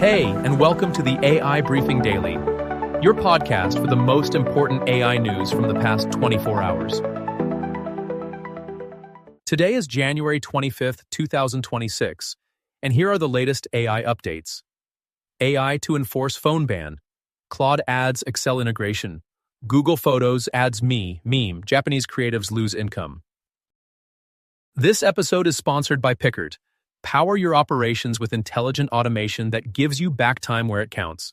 Hey, and welcome to the AI Briefing Daily, your podcast for the most important AI news from the past 24 hours. Today is January 25th, 2026, and here are the latest AI updates. AI to enforce phone ban. Claude adds Excel integration. Google Photos adds meme. Japanese creatives lose income. This episode is sponsored by Pickert. Power your operations with intelligent automation that gives you back time where it counts.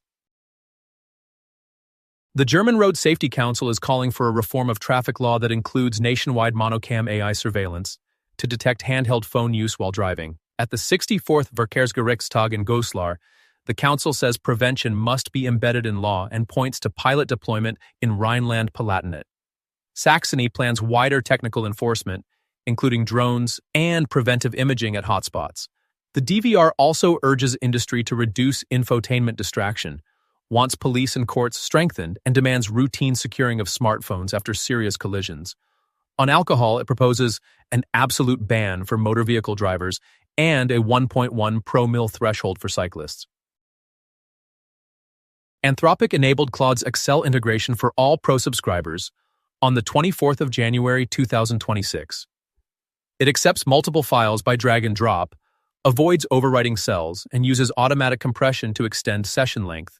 The German Road Safety Council is calling for a reform of traffic law that includes nationwide monocam AI surveillance to detect handheld phone use while driving. At the 64th Verkehrsgerichtstag in Goslar, the council says prevention must be embedded in law and points to pilot deployment in Rhineland-Palatinate. Saxony plans wider technical enforcement, including drones and preventive imaging at hotspots. The DVR also urges industry to reduce infotainment distraction, wants police and courts strengthened, and demands routine securing of smartphones after serious collisions. On alcohol, it proposes an absolute ban for motor vehicle drivers and a 1.1 pro-mil threshold for cyclists. Anthropic enabled Claude's Excel integration for all Pro subscribers on the 24th of January 2026. It accepts multiple files by drag and drop, avoids overwriting cells, and uses automatic compression to extend session length.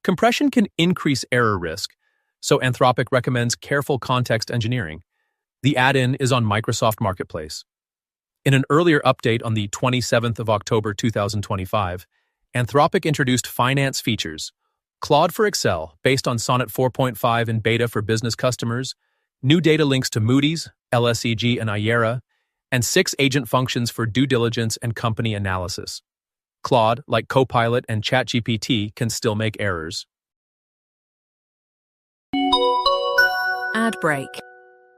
Compression can increase error risk, so Anthropic recommends careful context engineering. The add-in is on Microsoft Marketplace. In an earlier update on the 27th of October 2025, Anthropic introduced finance features, Claude for Excel, based on Sonnet 4.5 in beta for business customers, new data links to Moody's, LSEG, and IERA, and 6 agent functions for due diligence and company analysis. Claude, like Copilot and ChatGPT, can still make errors. Ad break.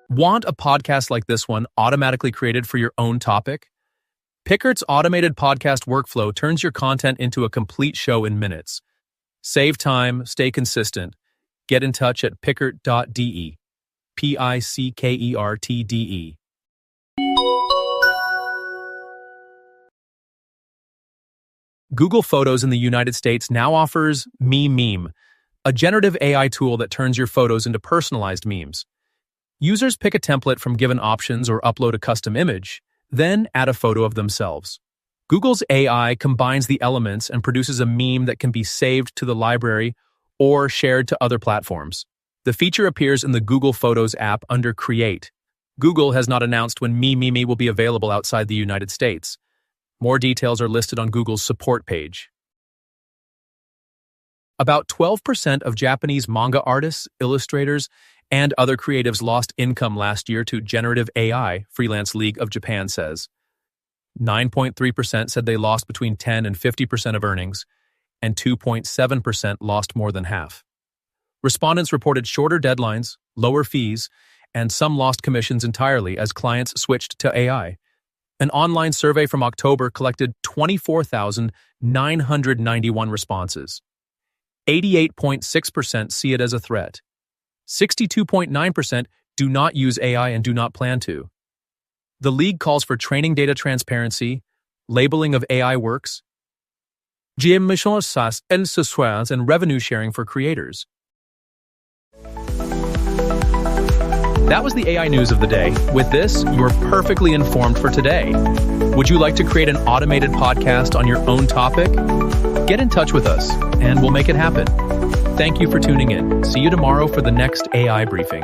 Want a podcast like this one automatically created for your own topic? Pickert's automated podcast workflow turns your content into a complete show in minutes. Save time, stay consistent. Get in touch at pickert.de. Pickertde. Google Photos in the United States now offers meme, a generative AI tool that turns your photos into personalized memes. Users pick a template from given options or upload a custom image, then add a photo of themselves. Google's AI combines the elements and produces a meme that can be saved to the library or shared to other platforms. The feature appears in the Google Photos app under Create. Google has not announced when meme will be available outside the United States. More details are listed on Google's support page. About 12% of Japanese manga artists, illustrators, and other creatives lost income last year to generative AI, Freelance League of Japan says. 9.3% said they lost between 10 and 50% of earnings, and 2.7% lost more than half. Respondents reported shorter deadlines, lower fees, and some lost commissions entirely as clients switched to AI. An online survey from October collected 24,991 responses. 88.6% see it as a threat. 62.9% do not use AI and do not plan to. The League calls for training data transparency, labeling of AI works, and revenue sharing for creators. That was the AI news of the day. With this, you're perfectly informed for today. Would you like to create an automated podcast on your own topic? Get in touch with us, and we'll make it happen. Thank you for tuning in. See you tomorrow for the next AI briefing.